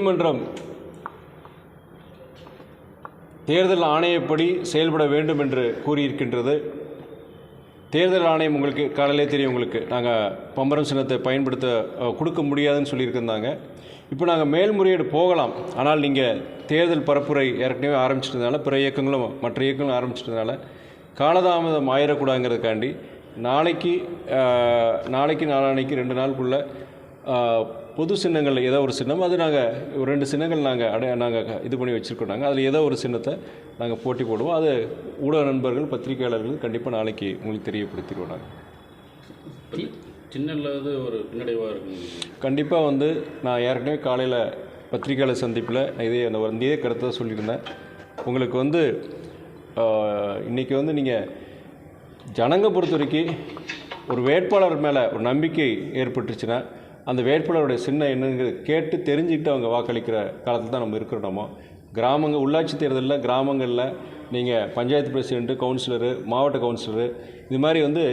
நீதிமன்றம் தேர்தல் ஆணையப்படி செயல்பட வேண்டும் என்று கூறியிருக்கின்றது. தேர்தல் ஆணையம் உங்களுக்கு காலையிலே தெரியும், உங்களுக்கு நாங்கள் பம்பரம் சின்னத்தை பயன்படுத்த கொடுக்க முடியாதுன்னு சொல்லியிருந்தாங்க. இப்போ நாங்கள் மேல்முறையீடு போகலாம், ஆனால் நீங்கள் தேர்தல் பரப்புரை ஏற்கனவே ஆரம்பிச்சிட்டதுனால, பிற இயக்கங்களும் மற்ற இயக்கங்களும் ஆரம்பிச்சிட்டதுனால காலதாமதம் ஆயிடக்கூடாதுங்கிறதுக்காண்டி நாளைக்கு நாளான்னைக்கு 2 நாளுக்குள்ளே பொது சின்னங்களில் ஏதோ ஒரு சின்னம், அது நாங்கள் ஒரு 2 சின்னங்கள் நாங்கள் இது பண்ணி வச்சுருக்கோம். நாங்கள் அதில் ஏதோ ஒரு சின்னத்தை நாங்கள் போட்டி போடுவோம். அது ஊடக நண்பர்கள், பத்திரிகையாளர்கள் கண்டிப்பாக நாளைக்கு உங்களுக்கு தெரியப்படுத்திடுவோம். நாங்கள் சின்ன இல்லாத ஒரு பின்னடைவாக இருக்கும். கண்டிப்பாக நான் ஏற்கனவே காலையில் பத்திரிகையாளர் சந்திப்பில் இதே கருத்தை சொல்லியிருந்தேன். உங்களுக்கு இன்றைக்கி நீங்கள் ஜனங்க பொறுத்த வரைக்கும் ஒரு வேட்பாளர் மேலே ஒரு நம்பிக்கை ஏற்பட்டுருச்சுன்னா அந்த வேட்பாளருடைய சின்னம் என்னங்கிறது கேட்டு தெரிஞ்சுக்கிட்டு அவங்க வாக்களிக்கிற காலத்தில் தான் நம்ம இருக்கிறோமோ. கிராமங்கள் உள்ளாட்சி தேர்தலில் கிராமங்களில் நீங்கள் பஞ்சாயத்து பிரசிடெண்ட்டு, கவுன்சிலரு, மாவட்ட கவுன்சிலரு, இது மாதிரி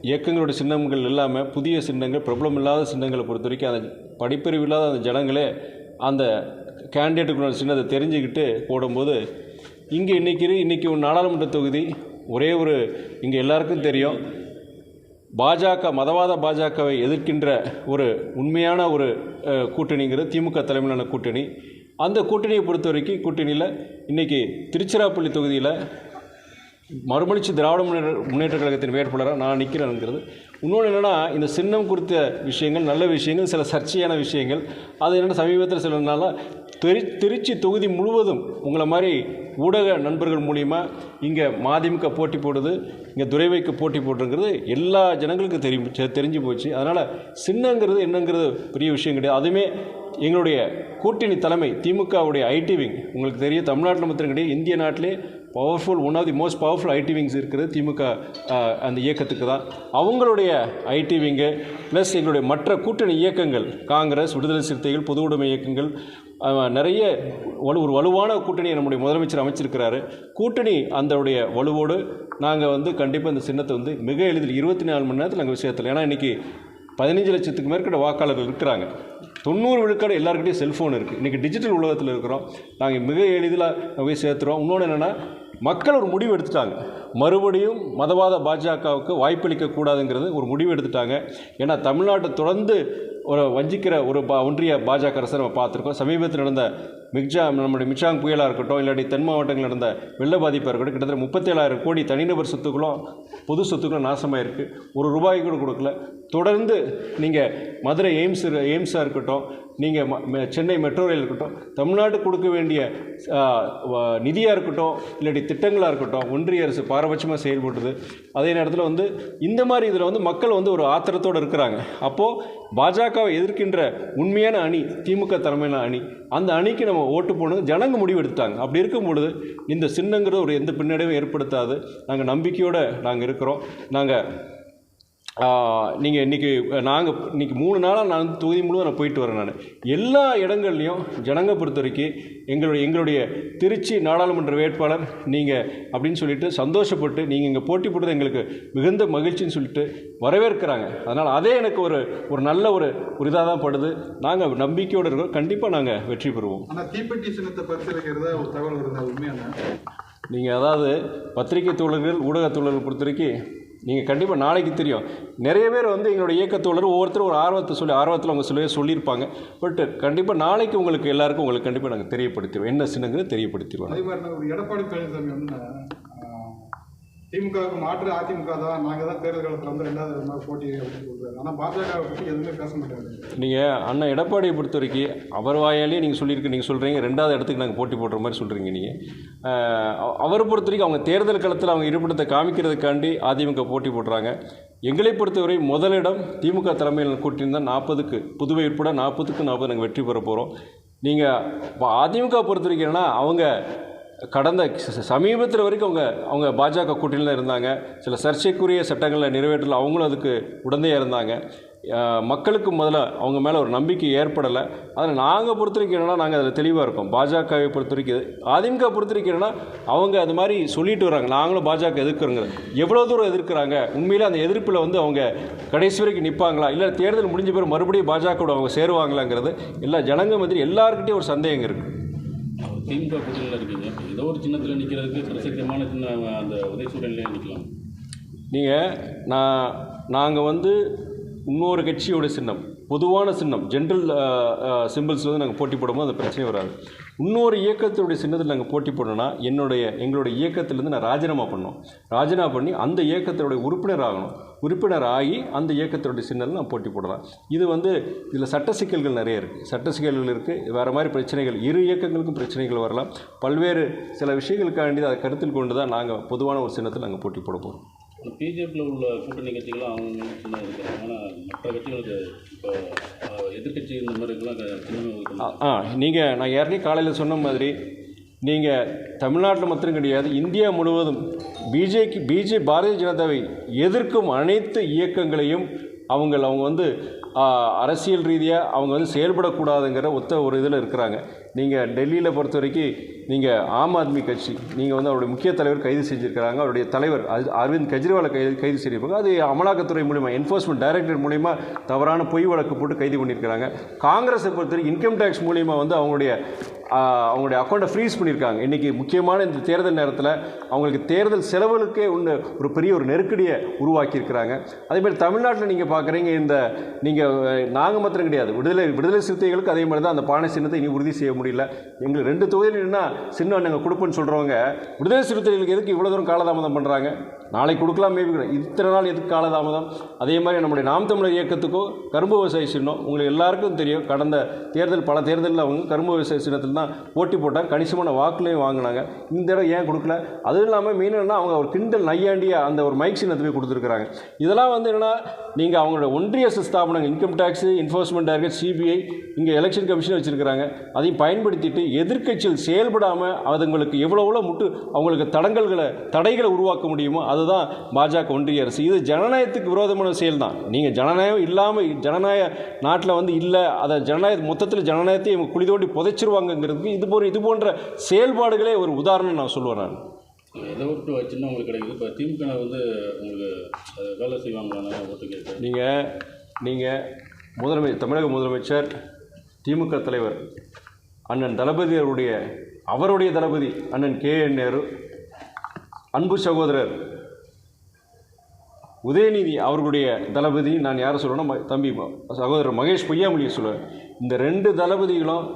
இயக்கங்களோட சின்னங்கள் இல்லாமல் புதிய சின்னங்கள், பிரபலம் இல்லாத சின்னங்களை பொறுத்த வரைக்கும் அந்த படிப்பறிவு இல்லாத அந்த ஜனங்களே அந்த கேண்டிடேட்டுக்குள்ள சின்னத்தை தெரிஞ்சுக்கிட்டு போடும்போது இங்கே இன்றைக்கி ஒரு நாடாளுமன்ற தொகுதி இங்கே எல்லாருக்கும் தெரியும், பாஜக மதவாத பாஜகவை எதிர்க்கின்ற ஒரு உண்மையான ஒரு கூட்டணிங்கிறது திமுக தலைமையிலான கூட்டணி. அந்த கூட்டணியை பொறுத்த வரைக்கும் கூட்டணியில் இன்றைக்கி திருச்சிராப்பள்ளி தொகுதியில் மறுமலர்ச்சி திராவிட முன்னேற்ற கழகத்தின் வேட்பாளராக நான் நிற்கிறேங்கிறது. இன்னொன்று என்னென்னா, இந்த சின்னம் குறித்த விஷயங்கள், நல்ல விஷயங்கள், சில சர்ச்சையான விஷயங்கள், அது என்னென்னா சமீபத்தில் சில நாளாக திருச்சி தொகுதி முழுவதும் உங்களை மாதிரி ஊடக நண்பர்கள் மூலிமா இங்கே மதிமுக போட்டி போடுது, இங்கே துரைவைக்கு போட்டி போடுறங்கிறது எல்லா ஜனங்களுக்கும் தெரிஞ்சு போச்சு. அதனால் சின்னங்கிறது என்னங்கிறது பெரிய விஷயம் கிடையாது. அதுவுமே எங்களுடைய கூட்டணி தலைமை திமுகவுடைய ஐடி விங் உங்களுக்கு தெரியும், தமிழ்நாட்டில் மாத்திரம் கிடையாது, இந்திய நாட்டிலே powerful one of the most powerful IT wings இருக்கிறது திமுக அந்த இயக்கத்துக்கு தான். அவங்களுடைய ஐடி விங்கு ப்ளஸ் எங்களுடைய மற்ற கூட்டணி இயக்கங்கள், காங்கிரஸ், விடுதலை சிறுத்தைகள், பொது உடைமை இயக்கங்கள், நிறைய ஒரு வலுவான கூட்டணியை நம்முடைய முதலமைச்சர் அமைச்சிருக்கிறாரு. கூட்டணி அந்தவுடைய வலுவோடு நாங்கள் கண்டிப்பாக இந்த சின்னத்தை மிக எளிதில் 24 மணி நேரத்தில் நாங்கள் விஷயத்தில், ஏன்னா இன்றைக்கி 15 லட்சத்துக்கு மேற்பட்ட வாக்காளர்கள் இருக்கிறாங்க. 90 விழுக்காடு எல்லாருக்கிட்டையும் செல்ஃபோன் இருக்குது. இன்றைக்கி டிஜிட்டல் உலகத்தில் இருக்கிறோம். நாங்கள் மிக எளிதில் போய் சேர்த்துறோம். இன்னொன்று என்னென்னா, மக்கள் ஒரு முடிவு எடுத்துட்டாங்க, மறுபடியும் மதவாத பாஜகவுக்கு வாய்ப்பளிக்கக்கூடாதுங்கிறது ஒரு முடிவு எடுத்துட்டாங்க. ஏன்னா தமிழ்நாட்டை தொடர்ந்து ஒரு வஞ்சிக்கிற ஒரு ஒன்றிய பாஜக அரசை நம்ம பார்த்துருக்கோம். சமீபத்தில் நடந்த நம்முடைய மிக்ஜாம் புயலாக இருக்கட்டும், இல்லாட்டி தென் மாவட்டங்களில் நடந்த வெள்ள பாதிப்பாக இருக்கட்டும், கிட்டத்தட்ட 37,000 கோடி தனிநபர் சொத்துக்களும் பொது சொத்துக்களும் நாசமாக இருக்குது. ₹1 கூட கொடுக்கல. தொடர்ந்து நீங்கள் மதுரை எய்ம்ஸாக இருக்கட்டும், நீங்கள் சென்னை மெட்ரோ ரயில் இருக்கட்டும், தமிழ்நாட்டுக்கு கொடுக்க வேண்டிய நிதியாக இருக்கட்டும், இல்லாட்டி திட்டங்களாக இருக்கட்டும், ஒன்றிய அரசு பாரபட்சமாக செயல்படுது. அதே நேரத்தில் இந்த மாதிரி இதில் மக்கள் ஒரு ஆத்திரத்தோடு இருக்கிறாங்க. அப்போது பாஜகவை எதிர்க்கின்ற உண்மையான அணி திமுக தலைமையிலான அணி, அந்த அணிக்கு நம்ம ஓட்டு போடணும் ஜனங்க முடிவு எடுத்துட்டாங்க. அப்படி இருக்கும் பொழுது இந்த சின்னங்கிறது ஒரு எந்த பின்னடைவும் ஏற்படுத்தாது. நாங்கள் நம்பிக்கையோடு நாங்கள் இருக்கிறோம். நீங்கள் இன்றைக்கி 3 நாளாக நான் தொகுதி முழுவதும் நான் போயிட்டு வரேன். நான் எல்லா இடங்கள்லையும் ஜனங்க பொறுத்த வரைக்கும் எங்களுடைய திருச்சி நாடாளுமன்ற வேட்பாளர் நீங்கள் அப்படின்னு சொல்லிட்டு சந்தோஷப்பட்டு நீங்கள் இங்கே போட்டி போடுறது எங்களுக்கு மிகுந்த மகிழ்ச்சின்னு சொல்லிட்டு வரவேற்கிறாங்க. அதனால் அதே எனக்கு ஒரு நல்ல ஒரு இதாக தான் படுது. நாங்கள் நம்பிக்கையோடு இருக்கிறோம், கண்டிப்பாக நாங்கள் வெற்றி பெறுவோம். ஆனால் தீப்பெட்டி சின்னத்தை பரிசீலிக்கிறதா ஒரு தகவல் வருது, உண்மையான நீங்கள் அதாவது பத்திரிகை தோழர்கள், ஊடக தோழர்கள் பொறுத்த வரைக்கும் நீங்கள் கண்டிப்பாக நாளைக்கு தெரியும். நிறைய பேர் எங்களுடைய இயக்கத்தோழர் ஒவ்வொருத்தரும் ஒரு ஆர்வத்தில் அவங்க சொல்லியிருப்பாங்க. பட் கண்டிப்பாக நாளைக்கு உங்களுக்கு எல்லாருக்கும் கண்டிப்பாக நாங்கள் தெரியப்படுத்திடுவோம், என்ன சின்னங்கிறது தெரியப்படுத்திடுவோம். அதே மாதிரி எடப்பாடி பழனிசாமி திமுகவுக்கு மாற்று அதிமுக தான், நாங்கள் தான் தேர்தல் காலத்தில் 2வது போட்டி அப்படின்னு சொல்கிறாரு. ஆனால் பாஜகவை பற்றி எதுவுமே பேச மாட்டாங்க. நீங்கள் அண்ணன் எடப்பாடியை பொறுத்த வரைக்கும் அவர் வாயாலேயே நீங்கள் சொல்கிறீங்க 2வது இடத்துக்கு நாங்கள் போட்டி போடுற மாதிரி சொல்கிறீங்க. நீங்கள் அவரை பொறுத்த வரைக்கும் அவங்க தேர்தல் காலத்தில் அவங்க இருப்பிடத்தை காமிக்கிறதுக்காண்டி அதிமுக போட்டி போடுறாங்க. எங்களை பொறுத்தவரை முதலிடம் திமுக தலைமையில் கூட்டணி தான் 40க்கு, புதுவை உட்பட 40க்கு 40 நாங்கள் வெற்றி பெற போகிறோம். நீங்கள் அதிமுக பொறுத்த வரைக்கும்னா அவங்க கடந்த சமீபத்தில் வரைக்கும் அவங்க பாஜக கூட்டணியில் இருந்தாங்க. சில சர்ச்சைக்குரிய சட்டங்களை நிறைவேற்றல அவங்களும் அதுக்கு உடந்தையாக இருந்தாங்க. மக்களுக்கு முதல்ல அவங்க மேலே ஒரு நம்பிக்கை ஏற்படலை. அதில் நாங்கள் பொறுத்த வரைக்கும் என்னென்னா, நாங்கள் அதில் தெளிவாக இருக்கோம். பாஜகவை பொறுத்த வரைக்கும், அதிமுக பொறுத்த வரைக்கும் என்னென்னா, அவங்க அது மாதிரி சொல்லிட்டு வராங்க, நாங்களும் பாஜக எதிர்க்கிறோங்க. எவ்வளோ தூரம் எதிர்க்கிறாங்க, உண்மையிலே அந்த எதிர்ப்பில் வந்து அவங்க கடைசி வரைக்கும் நிற்பாங்களா, இல்லை தேர்தல் முடிஞ்ச பிறகு மறுபடியும் பாஜகவோட அவங்க சேருவாங்களாங்கிறது எல்லா ஜனங்க மத்தியில் எல்லாருக்கிட்டையும் ஒரு சந்தேகம் இருக்குது. திமுக கூட்டணியில் இருக்கீங்க, ஏதோ ஒரு சின்னத்தில் நிற்கிறதுக்கு பிரசக்தமான சின்ன அந்த உதயசூரன்லேயே நிற்கலாம். நாங்கள் வந்து இன்னொரு கட்சியோட சின்னம், பொதுவான சின்னம், ஜென்ரல் சிம்பிள்ஸ் வந்து நாங்கள் போட்டி போடும்போது அந்த பிரச்சனை வராது. இன்னொரு இயக்கத்துடைய சின்னத்தில் நாங்கள் போட்டி போடணும்னா எங்களுடைய இயக்கத்திலேருந்து நான் ராஜினாமா பண்ணி அந்த இயக்கத்தினுடைய உறுப்பினர் ஆகி அந்த இயக்கத்தினுடைய சின்னத்தில் நான் போட்டி போடலாம். இது வந்து இதில் சட்ட சிக்கல்கள் நிறைய இருக்குது. சட்ட சிக்கல்கள் இருக்குது, வேறு மாதிரி பிரச்சனைகள், இரு இயக்கங்களுக்கும் பிரச்சனைகள் வரலாம். பல்வேறு சில விஷயங்களுக்காண்டி அதை கருத்தில் கொண்டு தான் நாங்கள் பொதுவான ஒரு சின்னத்தில் நாங்கள் போட்டி போட போகிறோம். பிஜேபியில் உள்ள கூட்டணி கட்சிகளும் அவங்க சின்ன இருக்கிறாங்க, ஆனால் மற்ற கட்சிகளுக்கு இப்போ எதிர்கட்சி இந்த மாதிரி இருக்கலாம் சின்னமே. நான் ஏற்கனவே காலையில் சொன்ன மாதிரி, நீங்கள் தமிழ்நாட்டில் மாத்திரம் கிடையாது, இந்தியா முழுவதும் பாரதிய ஜனதாவை எதிர்க்கும் அனைத்து இயக்கங்களையும் அவங்க வந்து அரசியல் ரீதியாக அவங்க வந்து செயல்படக்கூடாதுங்கிற ஒரு இதில் இருக்கிறாங்க. நீங்கள் டெல்லியில் பொறுத்த வரைக்கும் நீங்கள் ஆம் ஆத்மி கட்சி, நீங்கள் வந்து அவருடைய முக்கிய தலைவர் கைது செஞ்சுருக்கிறாங்க. அவருடைய தலைவர் அரவிந்த் கெஜ்ரிவாலை கைது செய்திருப்பாங்க. அது அமலாக்கத்துறை மூலிமா, என்ஃபோர்ஸ்மெண்ட் டைரக்டர் மூலிமா தவறான பொய் வழக்கு போட்டு கைது பண்ணியிருக்கிறாங்க. காங்கிரஸை பொறுத்த வரைக்கும் இன்கம் டேக்ஸ் மூலிமா வந்து அவங்களுடைய அக்கௌண்ட்டை ஃப்ரீஸ் பண்ணியிருக்காங்க. இன்றைக்கி முக்கியமான இந்த தேர்தல் நேரத்தில் அவங்களுக்கு தேர்தல் செலவுகளுக்கே ஒரு பெரிய ஒரு நெருக்கடியை உருவாக்கியிருக்கிறாங்க. அதேமாதிரி தமிழ்நாட்டில் நீங்கள் பார்க்குறீங்க, நாங்கள் மாத்திரம் கிடையாது, விடுதலை சிறுத்தைகளுக்கு அதே மாதிரி தான் அந்த பானை சின்னத்தை இனி உறுதி செய்ய முடியல. எங்களுக்கு 2 தொகுதியில்னா சின்னம் நாங்கள் கொடுப்போன்னு சொல்கிறவங்க விடுதலை சிறுத்தைகளுக்கு எதுக்கு இவ்வளோ தூரம் காலதாமதம் பண்ணுறாங்க? நாளைக்கு கொடுக்கலாம், மேபி இத்தனை நாள் எதுக்கு காலதாமதம்? அதே மாதிரி நம்முடைய நாம் தமிழர் இயக்கத்துக்கோ கரும்பு விவசாய சின்னம் உங்களுக்கு எல்லாருக்கும் தெரியும். கடந்த பல தேர்தலில் அவங்க கரும்பு விவசாய சின்னத்தில் தான் போட்டி போட்டாங்க, கணிசமான வாக்குலையும் வாங்கினாங்க. இந்த தடவை ஏன் கொடுக்கல? அதுவும் இல்லாமல் மெயினாக அவங்க ஒரு கிண்டல் நையாண்டியாக அந்த ஒரு மைக் சின்னத்தை கொடுத்துருக்குறாங்க. இதெல்லாம் வந்து என்னென்னா, நீங்கள் அவங்களோட ஒன்றிய ஸ்தாபனங்கள், income tax, enforcement director, CBI, இங்கே எலெக்ஷன் கமிஷன் வச்சுருக்கிறாங்க. அதையும் பயன்படுத்திட்டு எதிர்க்கட்சிகள் செயல்படாமல் அதுங்களுக்கு எவ்வளோ அவங்களுக்கு தடைகளை உருவாக்க முடியுமோ அதுதான் பாஜக ஒன்றிய அரசு. இது ஜனநாயகத்துக்கு விரோதமான செயல் தான். நீங்கள் ஜனநாயகம் இல்லாமல், ஜனநாயக நாட்டில் வந்து இல்லை, அதை மொத்தத்தில் ஜனநாயகத்தை இவங்க குழி தோண்டி புதைச்சிருவாங்கங்கிறதுக்கு இது போன்ற செயல்பாடுகளே ஒரு உதாரணம் நான் சொல்லுவேன். நான் எதை விட்டு சின்ன உங்களுக்கு கிடைக்குது. இப்போ திமுக வந்து உங்களுக்கு வேலை செய்வாங்களான ஓட்டு கேட்க நீங்கள் தமிழக முதலமைச்சர், திமுக தலைவர் அண்ணன் தளபதி அவருடைய தளபதி அண்ணன் KN நேரு, அன்பு சகோதரர் உதயநிதி அவர்களுடைய தளபதி, நான் யாரை சொல்லுவேன்னா தம்பி சகோதரர் மகேஷ் பொய்யாமொழியை சொல்லுவேன். இந்த 2 தளபதிகளும்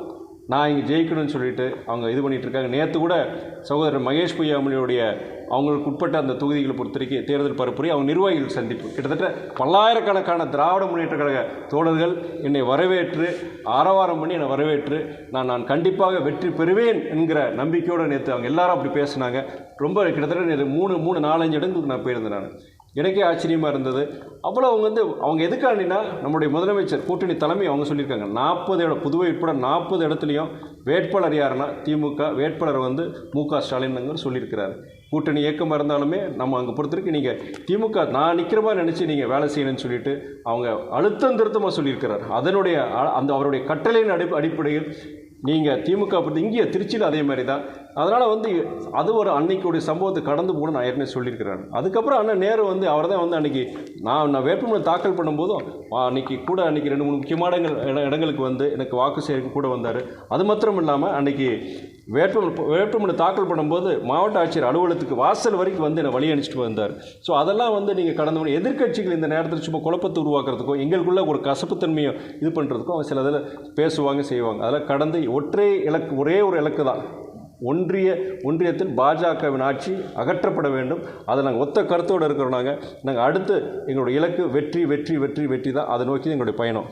நான் இங்கே ஜெயிக்கணும்னு சொல்லிட்டு அவங்க இது பண்ணிகிட்ருக்காங்க. நேற்று கூட சகோதரர் மகேஷ் பொய்யாமொழியுடைய அவங்களுக்கு உட்பட்ட அந்த தொகுதிகளை பொறுத்த வரைக்கும் தேர்தல் பரப்புரை அவங்க நிர்வாகிகள் சந்திப்பு, கிட்டத்தட்ட பல்லாயிரக்கணக்கான திராவிட முன்னேற்ற கழக தோழர்கள் என்னை வரவேற்று ஆரவாரம் பண்ணி என்னை வரவேற்று நான் கண்டிப்பாக வெற்றி பெறுவேன் என்கிற நம்பிக்கையோடு நேற்று அவங்க எல்லாரும் அப்படி பேசினாங்க. ரொம்ப கிட்டத்தட்ட நேற்று 3-4-5 இடங்களுக்கு நான் போயிருந்தேன். நான் எனக்கே ஆச்சரியமாக இருந்தது. அவ்வளோ அவங்க எதுக்காண்டினா, நம்முடைய முதலமைச்சர் கூட்டணி தலைமை அவங்க சொல்லியிருக்காங்க, 40 இடம், புதுவை உட்பட 40 இடத்துலையும் வேட்பாளர் யாருன்னா திமுக வேட்பாளர் வந்து மு.க. ஸ்டாலின் சொல்லியிருக்கிறார். கூட்டணி இயக்கமாக இருந்தாலுமே நம்ம அங்கே பொறுத்தவரைக்கும் நீங்கள் திமுக நான் நிற்கிற மாதிரி நினச்சி நீங்கள் வேலை செய்யணும்னு சொல்லிட்டு அவங்க அழுத்தம் திருத்தமாக சொல்லியிருக்கிறார். அவருடைய கட்டளையின் அடிப்படையில் நீங்கள் திமுக பொறுத்து இங்கே திருச்சியில் அதே மாதிரி தான். அதனால் அது ஒரு அன்னைக்குடைய சம்பவத்தை கடந்து போக நான் ஏற்கனவே சொல்லியிருக்கிறேன். அதுக்கப்புறம் அண்ணன் நேரு அவர் தான் அன்றைக்கி நான் வேட்புமனு தாக்கல் பண்ணும்போதும் அன்றைக்கி 2-3 முக்கியமான இடங்களுக்கு எனக்கு வாக்கு சேகரிக்க கூட வந்தார். அது மாத்திரம் இல்லாமல் அன்றைக்கி வேட்புமனு தாக்கல் பண்ணும்போது மாவட்ட ஆட்சியர் அலுவலகத்துக்கு வாசல் வரைக்கும் என்னை வழி அனுப்பிச்சிட்டு வந்தார். ஸோ அதெல்லாம் நீங்கள் கடந்து எதிர்க்கட்சிகள் இந்த நேரத்தில் சும்மா குழப்பத்தை உருவாக்குறதுக்கும் எங்களுக்குள்ள ஒரு கசப்புத்தன்மையை இது பண்ணுறதுக்கும் அவங்க சில இதில் பேசுவாங்க, செய்வாங்க. அதெல்லாம் கடந்து ஒரே ஒரு இலக்கு தான், ஒன்றியத்தில் பாஜகவின் ஆட்சி அகற்றப்பட வேண்டும். அதை நாங்கள் ஒத்த கருத்தோடு இருக்கிறோம். நாங்கள் அடுத்து எங்களுடைய இலக்கு வெற்றி தான். அதை நோக்கி எங்களுடைய பயணம்.